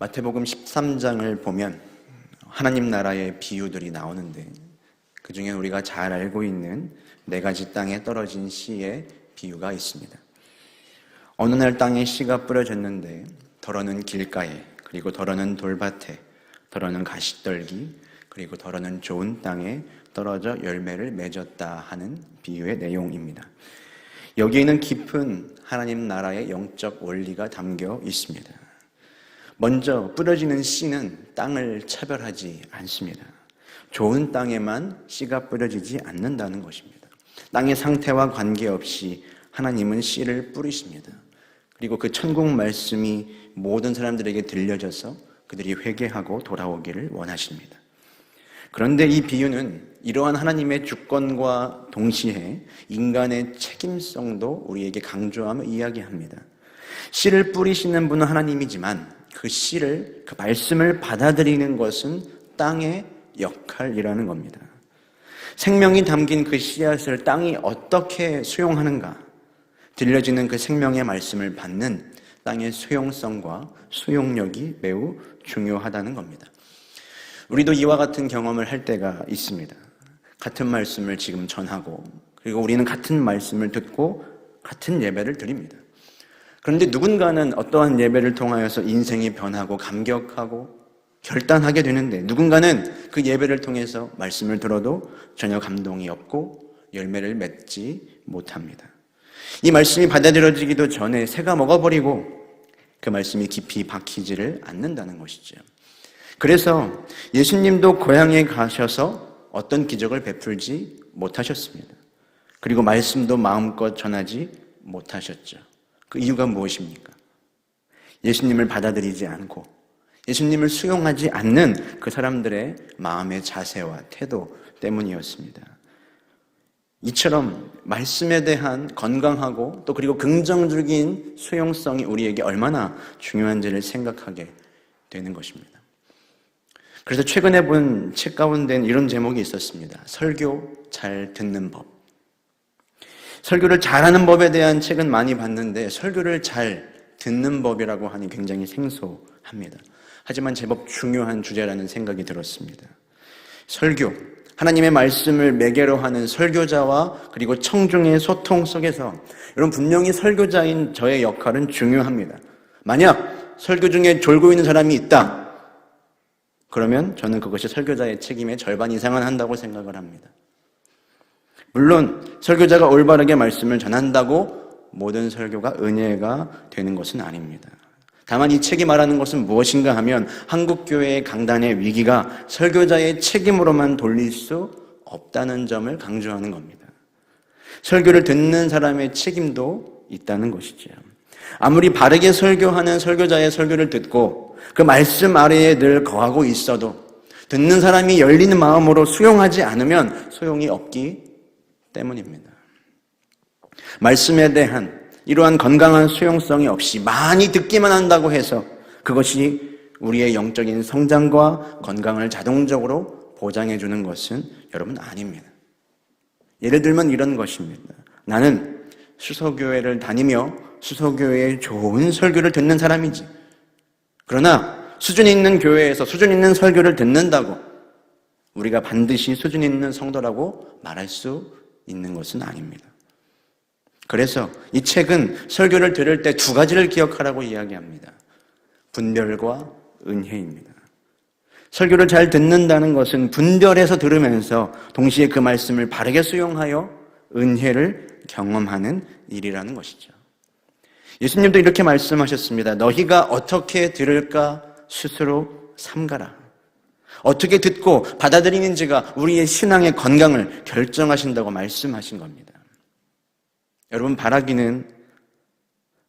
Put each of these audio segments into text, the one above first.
마태복음 13장을 보면 하나님 나라의 비유들이 나오는데 그 중에 우리가 잘 알고 있는 4가지 땅에 떨어진 씨의 비유가 있습니다. 어느 날 땅에 씨가 뿌려졌는데 덜어는 길가에, 그리고 덜어는 돌밭에, 덜어는 가시떨기, 그리고 덜어는 좋은 땅에 떨어져 열매를 맺었다 하는 비유의 내용입니다. 여기에는 깊은 하나님 나라의 영적 원리가 담겨 있습니다. 먼저 뿌려지는 씨는 땅을 차별하지 않습니다. 좋은 땅에만 씨가 뿌려지지 않는다는 것입니다. 땅의 상태와 관계없이 하나님은 씨를 뿌리십니다. 그리고 그 천국 말씀이 모든 사람들에게 들려져서 그들이 회개하고 돌아오기를 원하십니다. 그런데 이 비유는 이러한 하나님의 주권과 동시에 인간의 책임성도 우리에게 강조하며 이야기합니다. 씨를 뿌리시는 분은 하나님이지만 그 씨를, 그 말씀을 받아들이는 것은 땅의 역할이라는 겁니다. 생명이 담긴 그 씨앗을 땅이 어떻게 수용하는가, 들려지는 그 생명의 말씀을 받는 땅의 수용성과 수용력이 매우 중요하다는 겁니다. 우리도 이와 같은 경험을 할 때가 있습니다. 같은 말씀을 지금 전하고, 그리고 우리는 같은 말씀을 듣고 같은 예배를 드립니다. 그런데 누군가는 어떠한 예배를 통하여서 인생이 변하고 감격하고 결단하게 되는데, 누군가는 그 예배를 통해서 말씀을 들어도 전혀 감동이 없고 열매를 맺지 못합니다. 이 말씀이 받아들여지기도 전에 새가 먹어버리고 그 말씀이 깊이 박히지를 않는다는 것이죠. 그래서 예수님도 고향에 가셔서 어떤 기적을 베풀지 못하셨습니다. 그리고 말씀도 마음껏 전하지 못하셨죠. 그 이유가 무엇입니까? 예수님을 받아들이지 않고 예수님을 수용하지 않는 그 사람들의 마음의 자세와 태도 때문이었습니다. 이처럼 말씀에 대한 건강하고 또 그리고 긍정적인 수용성이 우리에게 얼마나 중요한지를 생각하게 되는 것입니다. 그래서 최근에 본 책 가운데는 이런 제목이 있었습니다. 설교 잘 듣는 법. 설교를 잘하는 법에 대한 책은 많이 봤는데 설교를 잘 듣는 법이라고 하니 굉장히 생소합니다. 하지만 제법 중요한 주제라는 생각이 들었습니다. 설교, 하나님의 말씀을 매개로 하는 설교자와 그리고 청중의 소통 속에서 여러분, 분명히 설교자인 저의 역할은 중요합니다. 만약 설교 중에 졸고 있는 사람이 있다, 그러면 저는 그것이 설교자의 책임의 절반 이상은 한다고 생각을 합니다. 물론 설교자가 올바르게 말씀을 전한다고 모든 설교가 은혜가 되는 것은 아닙니다. 다만 이 책이 말하는 것은 무엇인가 하면 한국교회의 강단의 위기가 설교자의 책임으로만 돌릴 수 없다는 점을 강조하는 겁니다. 설교를 듣는 사람의 책임도 있다는 것이죠. 아무리 바르게 설교하는 설교자의 설교를 듣고 그 말씀 아래에 늘 거하고 있어도 듣는 사람이 열리는 마음으로 수용하지 않으면 소용이 없기 때문입니다. 말씀에 대한 이러한 건강한 수용성이 없이 많이 듣기만 한다고 해서 그것이 우리의 영적인 성장과 건강을 자동적으로 보장해 주는 것은 여러분 아닙니다. 예를 들면 이런 것입니다. 나는 수소교회를 다니며 수소교회의 좋은 설교를 듣는 사람이지, 그러나 수준 있는 교회에서 수준 있는 설교를 듣는다고 우리가 반드시 수준 있는 성도라고 말할 수 있는 것은 아닙니다. 그래서 이 책은 설교를 들을 때 2가지를 기억하라고 이야기합니다. 분별과 은혜입니다. 설교를 잘 듣는다는 것은 분별해서 들으면서 동시에 그 말씀을 바르게 수용하여 은혜를 경험하는 일이라는 것이죠. 예수님도 이렇게 말씀하셨습니다. 너희가 어떻게 들을까 스스로 삼가라. 어떻게 듣고 받아들이는지가 우리의 신앙의 건강을 결정하신다고 말씀하신 겁니다. 여러분, 바라기는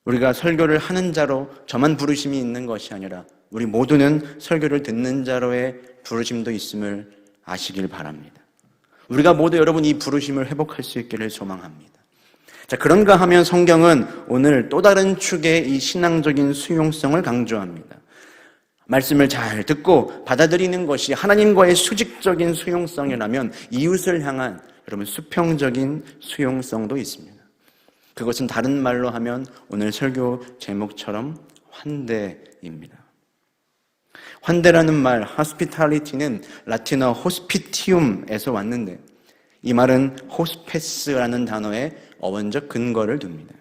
우리가 설교를 하는 자로 저만 부르심이 있는 것이 아니라 우리 모두는 설교를 듣는 자로의 부르심도 있음을 아시길 바랍니다. 우리가 모두 여러분 이 부르심을 회복할 수 있기를 소망합니다. 자, 그런가 하면 성경은 오늘 또 다른 축의 이 신앙적인 수용성을 강조합니다. 말씀을 잘 듣고 받아들이는 것이 하나님과의 수직적인 수용성이라면 이웃을 향한 여러분 수평적인 수용성도 있습니다. 그것은 다른 말로 하면 오늘 설교 제목처럼 환대입니다. 환대라는 말, hospitality는 라틴어 hospitium에서 왔는데 이 말은 호스페스라는 단어의 어원적 근거를 둡니다.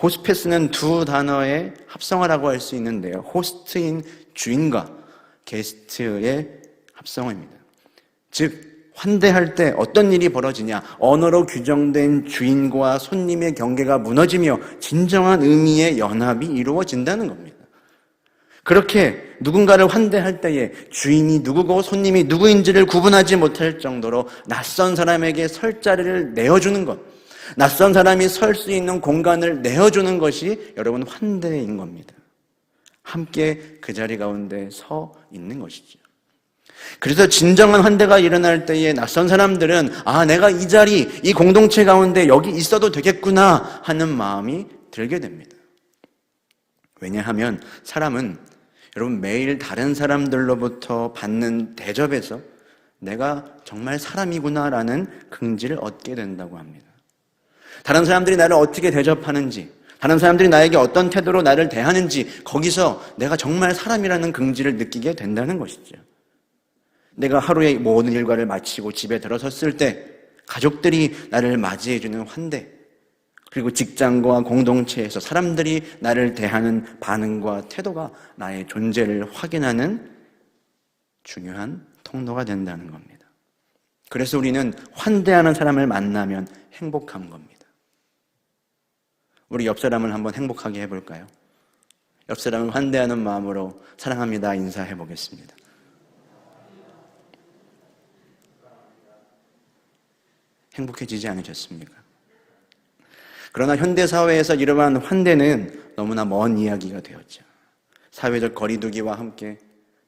호스페스는 두 단어의 합성어라고 할 수 있는데요. 호스트인 주인과 게스트의 합성어입니다. 즉 환대할 때 어떤 일이 벌어지냐? 언어로 규정된 주인과 손님의 경계가 무너지며 진정한 의미의 연합이 이루어진다는 겁니다. 그렇게 누군가를 환대할 때에 주인이 누구고 손님이 누구인지를 구분하지 못할 정도로 낯선 사람에게 설 자리를 내어주는 것, 낯선 사람이 설 수 있는 공간을 내어주는 것이 여러분 환대인 겁니다. 함께 그 자리 가운데 서 있는 것이죠. 그래서 진정한 환대가 일어날 때에 낯선 사람들은 내가 이 자리, 이 공동체 가운데 여기 있어도 되겠구나 하는 마음이 들게 됩니다. 왜냐하면 사람은 여러분 매일 다른 사람들로부터 받는 대접에서 내가 정말 사람이구나라는 긍지를 얻게 된다고 합니다. 다른 사람들이 나를 어떻게 대접하는지, 다른 사람들이 나에게 어떤 태도로 나를 대하는지 거기서 내가 정말 사람이라는 긍지를 느끼게 된다는 것이죠. 내가 하루의 모든 일과를 마치고 집에 들어섰을 때 가족들이 나를 맞이해주는 환대, 그리고 직장과 공동체에서 사람들이 나를 대하는 반응과 태도가 나의 존재를 확인하는 중요한 통로가 된다는 겁니다. 그래서 우리는 환대하는 사람을 만나면 행복한 겁니다. 우리 옆 사람을 한번 행복하게 해볼까요? 옆 사람을 환대하는 마음으로 사랑합니다 인사해 보겠습니다. 행복해지지 않으셨습니까? 그러나 현대사회에서 이러한 환대는 너무나 먼 이야기가 되었죠. 사회적 거리두기와 함께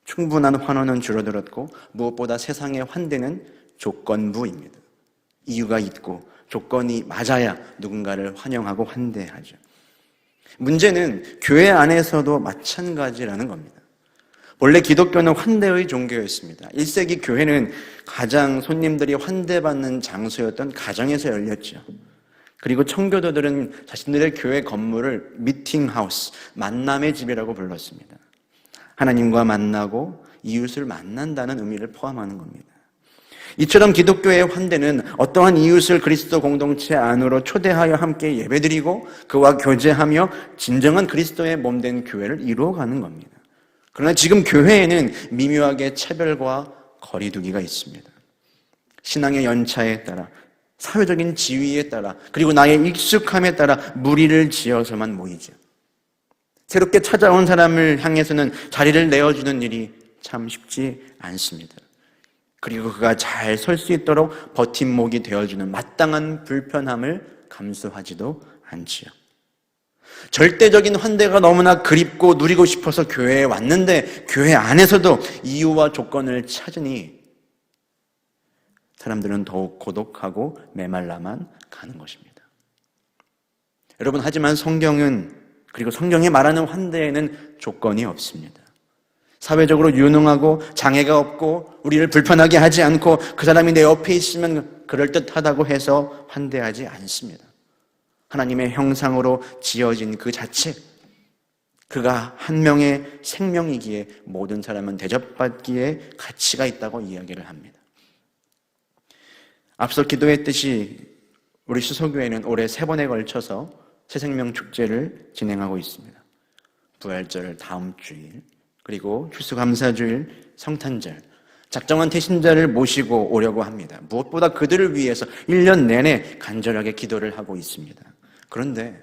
충분한 환호는 줄어들었고 무엇보다 세상의 환대는 조건부입니다. 이유가 있고 조건이 맞아야 누군가를 환영하고 환대하죠. 문제는 교회 안에서도 마찬가지라는 겁니다. 원래 기독교는 환대의 종교였습니다. 1세기 교회는 가장 손님들이 환대받는 장소였던 가정에서 열렸죠. 그리고 청교도들은 자신들의 교회 건물을 미팅하우스, 만남의 집이라고 불렀습니다. 하나님과 만나고 이웃을 만난다는 의미를 포함하는 겁니다. 이처럼 기독교의 환대는 어떠한 이웃을 그리스도 공동체 안으로 초대하여 함께 예배드리고 그와 교제하며 진정한 그리스도의 몸된 교회를 이루어가는 겁니다. 그러나 지금 교회에는 미묘하게 차별과 거리두기가 있습니다. 신앙의 연차에 따라, 사회적인 지위에 따라, 그리고 나의 익숙함에 따라 무리를 지어서만 모이죠. 새롭게 찾아온 사람을 향해서는 자리를 내어주는 일이 참 쉽지 않습니다. 그리고 그가 잘 설 수 있도록 버팀목이 되어주는 마땅한 불편함을 감수하지도 않지요. 절대적인 환대가 너무나 그립고 누리고 싶어서 교회에 왔는데 교회 안에서도 이유와 조건을 찾으니 사람들은 더욱 고독하고 메말라만 가는 것입니다. 여러분, 하지만 성경은, 그리고 성경이 말하는 환대에는 조건이 없습니다. 사회적으로 유능하고 장애가 없고 우리를 불편하게 하지 않고 그 사람이 내 옆에 있으면 그럴듯하다고 해서 환대하지 않습니다. 하나님의 형상으로 지어진 그 자체, 그가 한 명의 생명이기에 모든 사람은 대접받기에 가치가 있다고 이야기를 합니다. 앞서 기도했듯이 우리 수서교회는 올해 3번에 걸쳐서 새생명 축제를 진행하고 있습니다. 부활절 다음 주일, 그리고 추수감사주일, 성탄절, 작정한 태신자를 모시고 오려고 합니다. 무엇보다 그들을 위해서 1년 내내 간절하게 기도를 하고 있습니다. 그런데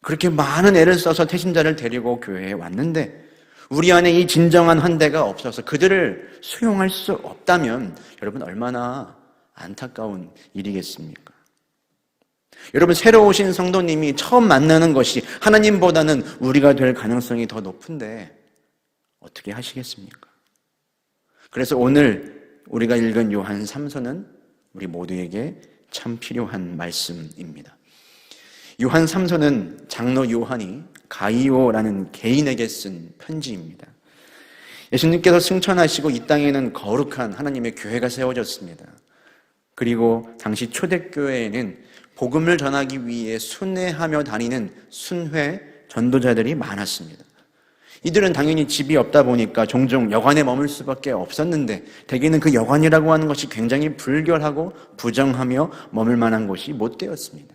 그렇게 많은 애를 써서 태신자를 데리고 교회에 왔는데 우리 안에 이 진정한 환대가 없어서 그들을 수용할 수 없다면 여러분 얼마나 안타까운 일이겠습니까? 여러분, 새로 오신 성도님이 처음 만나는 것이 하나님보다는 우리가 될 가능성이 더 높은데 어떻게 하시겠습니까? 그래서 오늘 우리가 읽은 요한 3서는 우리 모두에게 참 필요한 말씀입니다. 요한 3서는 장로 요한이 가이오라는 개인에게 쓴 편지입니다. 예수님께서 승천하시고 이 땅에는 거룩한 하나님의 교회가 세워졌습니다. 그리고 당시 초대교회에는 복음을 전하기 위해 순회하며 다니는 순회 전도자들이 많았습니다. 이들은 당연히 집이 없다 보니까 종종 여관에 머물 수밖에 없었는데 대개는 그 여관이라고 하는 것이 굉장히 불결하고 부정하며 머물 만한 곳이 못 되었습니다.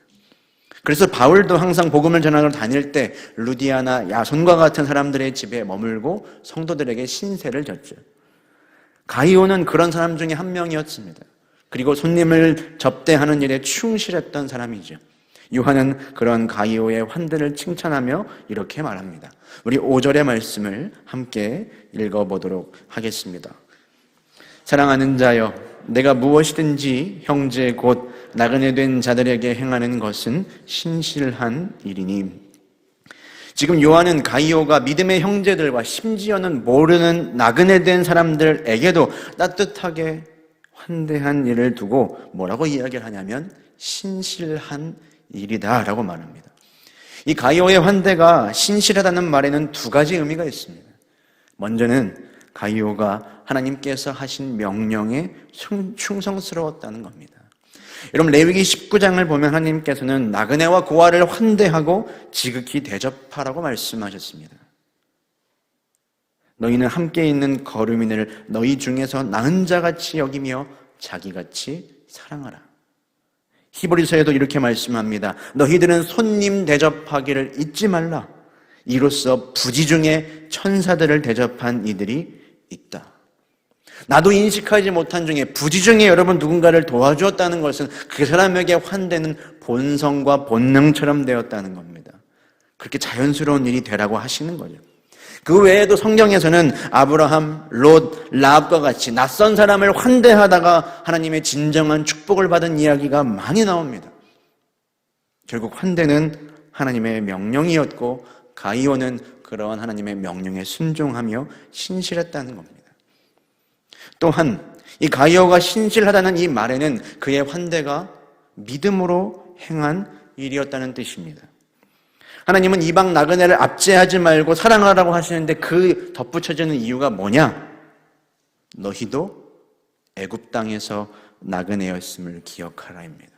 그래서 바울도 항상 복음을 전하러 다닐 때 루디아나 야손과 같은 사람들의 집에 머물고 성도들에게 신세를 졌죠. 가이오는 그런 사람 중에 한 명이었습니다. 그리고 손님을 접대하는 일에 충실했던 사람이죠. 요한은 그런 가이오의 환대를 칭찬하며 이렇게 말합니다. 우리 5절의 말씀을 함께 읽어보도록 하겠습니다. 사랑하는 자여, 내가 무엇이든지 형제 곧 나그네 된 자들에게 행하는 것은 신실한 일이니. 지금 요한은 가이오가 믿음의 형제들과 심지어는 모르는 나그네 된 사람들에게도 따뜻하게 환대한 일을 두고 뭐라고 이야기를 하냐면 신실한 일이다 라고 말합니다. 이 가이오의 환대가 신실하다는 말에는 두 가지 의미가 있습니다. 먼저는 가이오가 하나님께서 하신 명령에 충성스러웠다는 겁니다. 여러분, 레위기 19장을 보면 하나님께서는 나그네와 고아를 환대하고 지극히 대접하라고 말씀하셨습니다. 너희는 함께 있는 거류민을 너희 중에서 나은 자같이 여기며 자기같이 사랑하라. 히브리서에도 이렇게 말씀합니다. 너희들은 손님 대접하기를 잊지 말라. 이로써 부지 중에 천사들을 대접한 이들이 있다. 나도 인식하지 못한 중에 부지 중에 여러분 누군가를 도와주었다는 것은 그 사람에게 환대는 본성과 본능처럼 되었다는 겁니다. 그렇게 자연스러운 일이 되라고 하시는 거죠. 그 외에도 성경에서는 아브라함, 롯, 라합과 같이 낯선 사람을 환대하다가 하나님의 진정한 축복을 받은 이야기가 많이 나옵니다. 결국 환대는 하나님의 명령이었고 가이오는 그러한 하나님의 명령에 순종하며 신실했다는 겁니다. 또한 이 가이오가 신실하다는 이 말에는 그의 환대가 믿음으로 행한 일이었다는 뜻입니다. 하나님은 이방 나그네를 압제하지 말고 사랑하라고 하시는데 그 덧붙여지는 이유가 뭐냐? 너희도 애굽 땅에서 나그네였음을 기억하라입니다.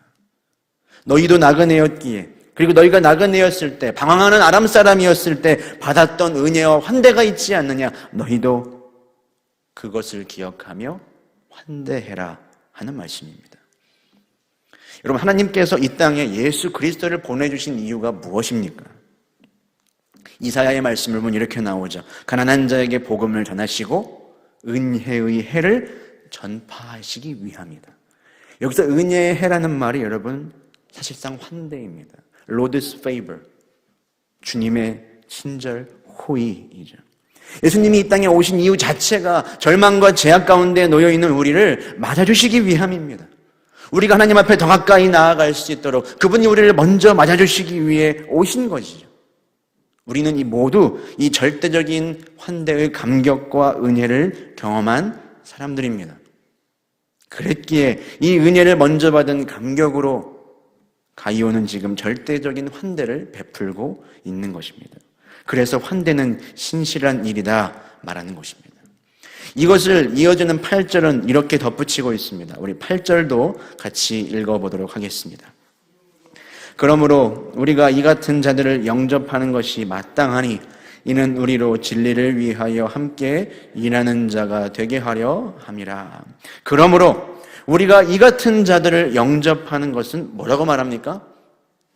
너희도 나그네였기에, 그리고 너희가 나그네였을 때, 방황하는 아람 사람이었을 때 받았던 은혜와 환대가 있지 않느냐? 너희도 그것을 기억하며 환대해라 하는 말씀입니다. 여러분, 하나님께서 이 땅에 예수 그리스도를 보내주신 이유가 무엇입니까? 이사야의 말씀을 보면 이렇게 나오죠. 가난한 자에게 복음을 전하시고 은혜의 해를 전파하시기 위함이다. 여기서 은혜의 해라는 말이 여러분 사실상 환대입니다. Lord's favor, 주님의 친절 호의이죠. 예수님이 이 땅에 오신 이유 자체가 절망과 죄악 가운데 놓여있는 우리를 맞아주시기 위함입니다. 우리가 하나님 앞에 더 가까이 나아갈 수 있도록 그분이 우리를 먼저 맞아주시기 위해 오신 것이죠. 우리는 모두 이 절대적인 환대의 감격과 은혜를 경험한 사람들입니다. 그랬기에 이 은혜를 먼저 받은 감격으로 가이오는 지금 절대적인 환대를 베풀고 있는 것입니다. 그래서 환대는 신실한 일이다 말하는 것입니다. 이것을 이어지는 8절은 이렇게 덧붙이고 있습니다. 우리 8절도 같이 읽어보도록 하겠습니다. 그러므로 우리가 이 같은 자들을 영접하는 것이 마땅하니 이는 우리로 진리를 위하여 함께 일하는 자가 되게 하려 함이라. 그러므로 우리가 이 같은 자들을 영접하는 것은 뭐라고 말합니까?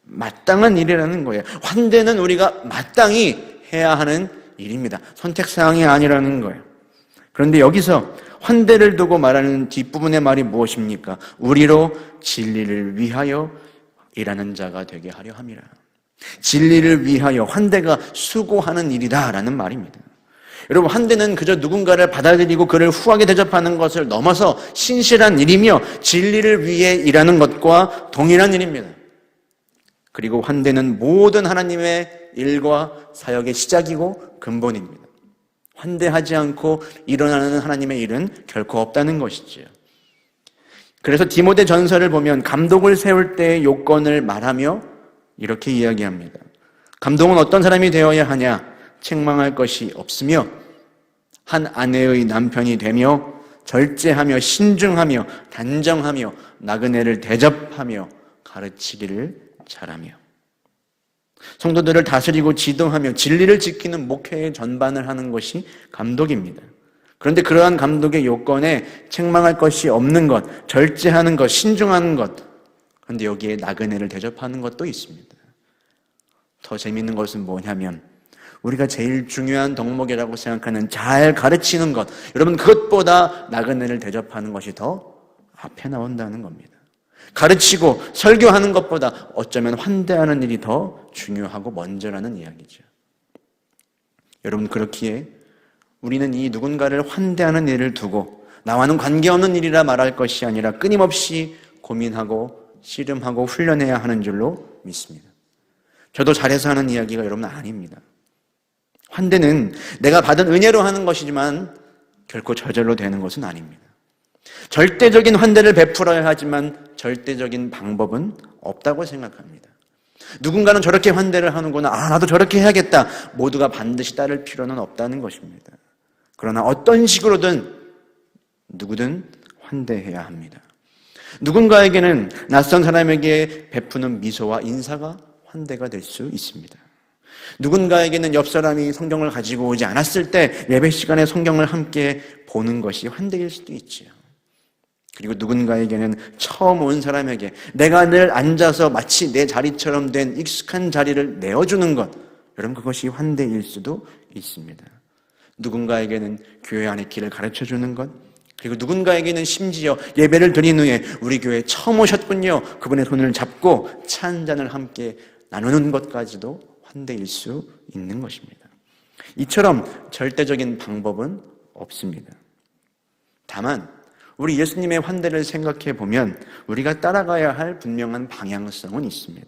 마땅한 일이라는 거예요. 환대는 우리가 마땅히 해야 하는 일입니다. 선택사항이 아니라는 거예요. 그런데 여기서 환대를 두고 말하는 뒷부분의 말이 무엇입니까? 우리로 진리를 위하여 일하는 자가 되게 하려 함이라. 진리를 위하여 환대가 수고하는 일이다라는 말입니다. 여러분, 환대는 그저 누군가를 받아들이고 그를 후하게 대접하는 것을 넘어서 신실한 일이며 진리를 위해 일하는 것과 동일한 일입니다. 그리고 환대는 모든 하나님의 일과 사역의 시작이고 근본입니다. 환대하지 않고 일어나는 하나님의 일은 결코 없다는 것이지요. 그래서 디모데 전서를 보면 감독을 세울 때의 요건을 말하며 이렇게 이야기합니다. 감독은 어떤 사람이 되어야 하냐? 책망할 것이 없으며 한 아내의 남편이 되며 절제하며 신중하며 단정하며 나그네를 대접하며 가르치기를 잘하며. 성도들을 다스리고 지도하며 진리를 지키는 목회의 전반을 하는 것이 감독입니다. 그런데 그러한 감독의 요건에 책망할 것이 없는 것, 절제하는 것, 신중하는 것, 그런데 여기에 나그네를 대접하는 것도 있습니다. 더 재미있는 것은 뭐냐면 우리가 제일 중요한 덕목이라고 생각하는 잘 가르치는 것, 여러분 그것보다 나그네를 대접하는 것이 더 앞에 나온다는 겁니다. 가르치고 설교하는 것보다 어쩌면 환대하는 일이 더 중요하고 먼저라는 이야기죠. 여러분 그렇기에 우리는 이 누군가를 환대하는 일을 두고 나와는 관계없는 일이라 말할 것이 아니라 끊임없이 고민하고 씨름하고 훈련해야 하는 줄로 믿습니다. 저도 잘해서 하는 이야기가 여러분 아닙니다. 환대는 내가 받은 은혜로 하는 것이지만 결코 저절로 되는 것은 아닙니다. 절대적인 환대를 베풀어야 하지만 절대적인 방법은 없다고 생각합니다. 누군가는 저렇게 환대를 하는구나, 나도 저렇게 해야겠다, 모두가 반드시 따를 필요는 없다는 것입니다. 그러나 어떤 식으로든 누구든 환대해야 합니다. 누군가에게는 낯선 사람에게 베푸는 미소와 인사가 환대가 될 수 있습니다. 누군가에게는 옆 사람이 성경을 가지고 오지 않았을 때 예배 시간에 성경을 함께 보는 것이 환대일 수도 있지요. 그리고 누군가에게는 처음 온 사람에게 내가 늘 앉아서 마치 내 자리처럼 된 익숙한 자리를 내어주는 것, 여러분 그것이 환대일 수도 있습니다. 누군가에게는 교회 안의 길을 가르쳐주는 것, 그리고 누군가에게는 심지어 예배를 드린 후에 우리 교회에 처음 오셨군요, 그분의 손을 잡고 차 한 잔을 함께 나누는 것까지도 환대일 수 있는 것입니다. 이처럼 절대적인 방법은 없습니다. 다만 우리 예수님의 환대를 생각해 보면 우리가 따라가야 할 분명한 방향성은 있습니다.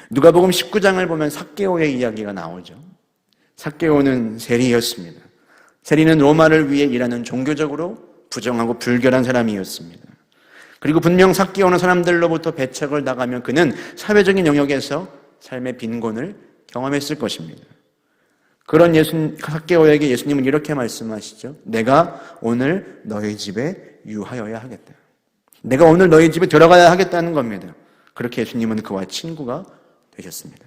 누가복음 19장을 보면 삭개오의 이야기가 나오죠. 삭개오는 세리였습니다. 세리는 로마를 위해 일하는 종교적으로 부정하고 불결한 사람이었습니다. 그리고 분명 삭개오는 사람들로부터 배척을 당하며 그는 사회적인 영역에서 삶의 빈곤을 경험했을 것입니다. 그런 삭개오에게 예수님은 이렇게 말씀하시죠. 내가 오늘 너희 집에 유하여야 하겠다. 내가 오늘 너희 집에 들어가야 하겠다는 겁니다. 그렇게 예수님은 그와 친구가 되셨습니다.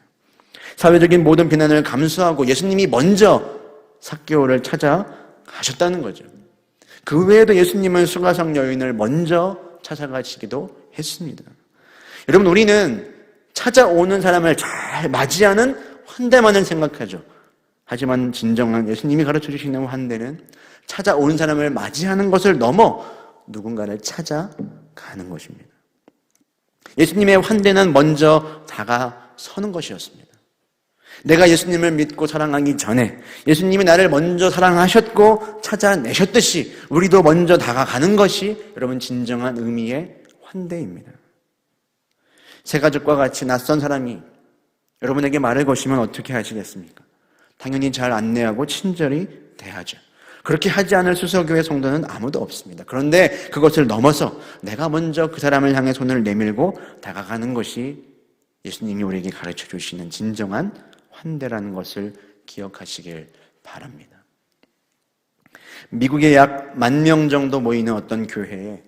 사회적인 모든 비난을 감수하고 예수님이 먼저 삭개오를 찾아가셨다는 거죠. 그 외에도 예수님은 수가성 여인을 먼저 찾아가시기도 했습니다. 여러분 우리는 찾아오는 사람을 잘 맞이하는 환대만을 생각하죠. 하지만 진정한 예수님이 가르쳐 주시는 환대는 찾아온 사람을 맞이하는 것을 넘어 누군가를 찾아가는 것입니다. 예수님의 환대는 먼저 다가서는 것이었습니다. 내가 예수님을 믿고 사랑하기 전에 예수님이 나를 먼저 사랑하셨고 찾아내셨듯이 우리도 먼저 다가가는 것이 여러분 진정한 의미의 환대입니다. 새가족과 같이 낯선 사람이 여러분에게 말을 거시면 어떻게 하시겠습니까? 당연히 잘 안내하고 친절히 대하죠. 그렇게 하지 않을 수서교회 성도는 아무도 없습니다. 그런데 그것을 넘어서 내가 먼저 그 사람을 향해 손을 내밀고 다가가는 것이 예수님이 우리에게 가르쳐 주시는 진정한 환대라는 것을 기억하시길 바랍니다. 미국에 약 10,000명 정도 모이는 어떤 교회에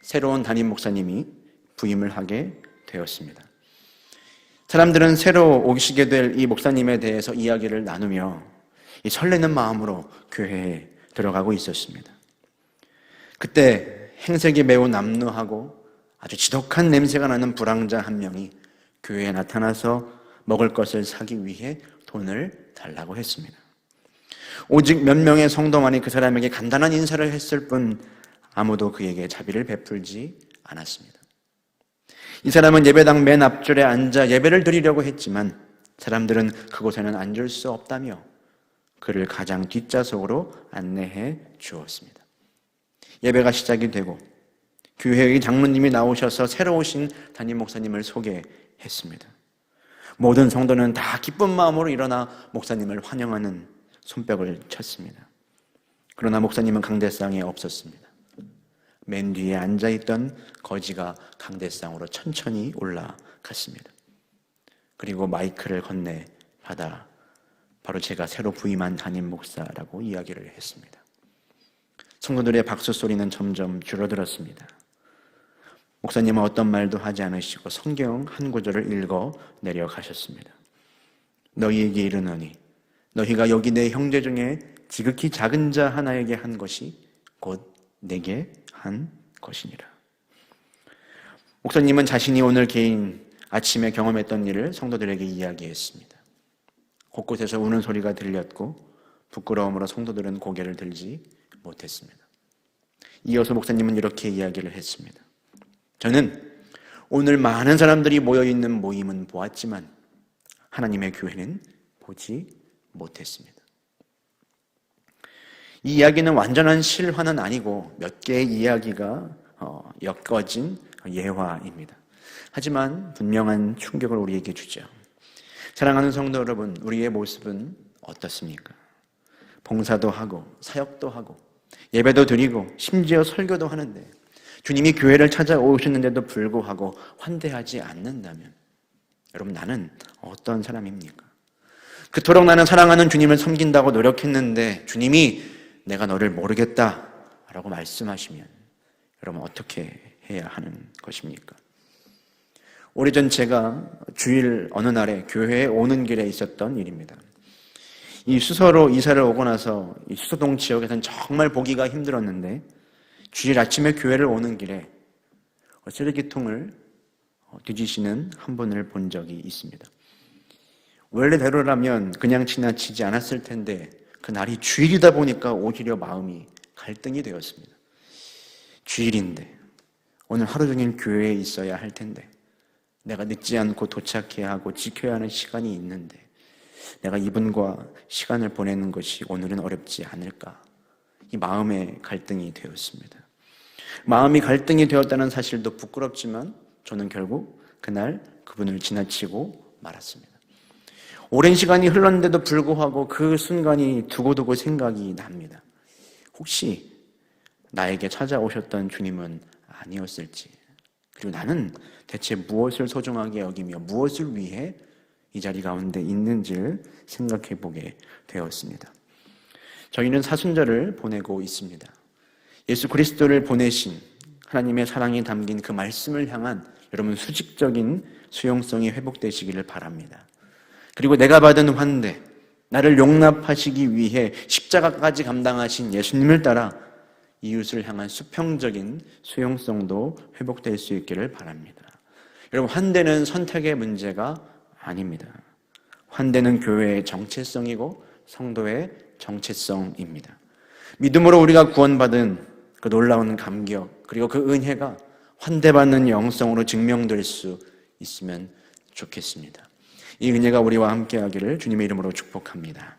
새로운 담임 목사님이 부임을 하게 되었습니다. 사람들은 새로 오시게 될 이 목사님에 대해서 이야기를 나누며 이 설레는 마음으로 교회에 들어가고 있었습니다. 그때 행색이 매우 남루하고 아주 지독한 냄새가 나는 불황자 한 명이 교회에 나타나서 먹을 것을 사기 위해 돈을 달라고 했습니다. 오직 몇 명의 성도만이 그 사람에게 간단한 인사를 했을 뿐 아무도 그에게 자비를 베풀지 않았습니다. 이 사람은 예배당 맨 앞줄에 앉아 예배를 드리려고 했지만 사람들은 그곳에는 앉을 수 없다며 그를 가장 뒷좌석으로 안내해 주었습니다. 예배가 시작이 되고 교회의 장로님이 나오셔서 새로 오신 담임 목사님을 소개했습니다. 모든 성도는 다 기쁜 마음으로 일어나 목사님을 환영하는 손뼉을 쳤습니다. 그러나 목사님은 강대상에 없었습니다. 맨 뒤에 앉아있던 거지가 강대상으로 천천히 올라갔습니다. 그리고 마이크를 건네 받아 바로 제가 새로 부임한 담임 목사라고 이야기를 했습니다. 성도들의 박수 소리는 점점 줄어들었습니다. 목사님은 어떤 말도 하지 않으시고 성경 한 구절을 읽어 내려가셨습니다. 너희에게 이르노니 너희가 여기 내 형제 중에 지극히 작은 자 하나에게 한 것이 곧 내게 한 것이니라. 목사님은 자신이 오늘 개인 아침에 경험했던 일을 성도들에게 이야기했습니다. 곳곳에서 우는 소리가 들렸고 부끄러움으로 성도들은 고개를 들지 못했습니다. 이어서 목사님은 이렇게 이야기를 했습니다. 저는 오늘 많은 사람들이 모여있는 모임은 보았지만 하나님의 교회는 보지 못했습니다. 이 이야기는 완전한 실화는 아니고 몇 개의 이야기가 엮어진 예화입니다. 하지만 분명한 충격을 우리에게 주죠. 사랑하는 성도 여러분, 우리의 모습은 어떻습니까? 봉사도 하고 사역도 하고 예배도 드리고 심지어 설교도 하는데 주님이 교회를 찾아오셨는데도 불구하고 환대하지 않는다면 여러분, 나는 어떤 사람입니까? 그토록 나는 사랑하는 주님을 섬긴다고 노력했는데 주님이 내가 너를 모르겠다라고 말씀하시면 여러분 어떻게 해야 하는 것입니까? 오래전 제가 주일 어느 날에 교회에 오는 길에 있었던 일입니다. 이 수서로 이사를 오고 나서 이 수서동 지역에서는 정말 보기가 힘들었는데 주일 아침에 교회를 오는 길에 쓰레기통을 뒤지시는 한 분을 본 적이 있습니다. 원래대로라면 그냥 지나치지 않았을 텐데 그날이 주일이다 보니까 오히려 마음이 갈등이 되었습니다. 주일인데 오늘 하루 종일 교회에 있어야 할 텐데 내가 늦지 않고 도착해야 하고 지켜야 하는 시간이 있는데 내가 이분과 시간을 보내는 것이 오늘은 어렵지 않을까? 이 마음의 갈등이 되었습니다. 마음이 갈등이 되었다는 사실도 부끄럽지만 저는 결국 그날 그분을 지나치고 말았습니다. 오랜 시간이 흘렀는데도 불구하고 그 순간이 두고두고 생각이 납니다. 혹시 나에게 찾아오셨던 주님은 아니었을지, 그리고 나는 대체 무엇을 소중하게 여기며 무엇을 위해 이 자리 가운데 있는지를 생각해 보게 되었습니다. 저희는 사순절을 보내고 있습니다. 예수 그리스도를 보내신 하나님의 사랑이 담긴 그 말씀을 향한 여러분 수직적인 수용성이 회복되시기를 바랍니다. 그리고 내가 받은 환대, 나를 용납하시기 위해 십자가까지 감당하신 예수님을 따라 이웃을 향한 수평적인 수용성도 회복될 수 있기를 바랍니다. 여러분, 환대는 선택의 문제가 아닙니다. 환대는 교회의 정체성이고 성도의 정체성입니다. 믿음으로 우리가 구원받은 그 놀라운 감격, 그리고 그 은혜가 환대받는 영성으로 증명될 수 있으면 좋겠습니다. 이 은혜가 우리와 함께하기를 주님의 이름으로 축복합니다.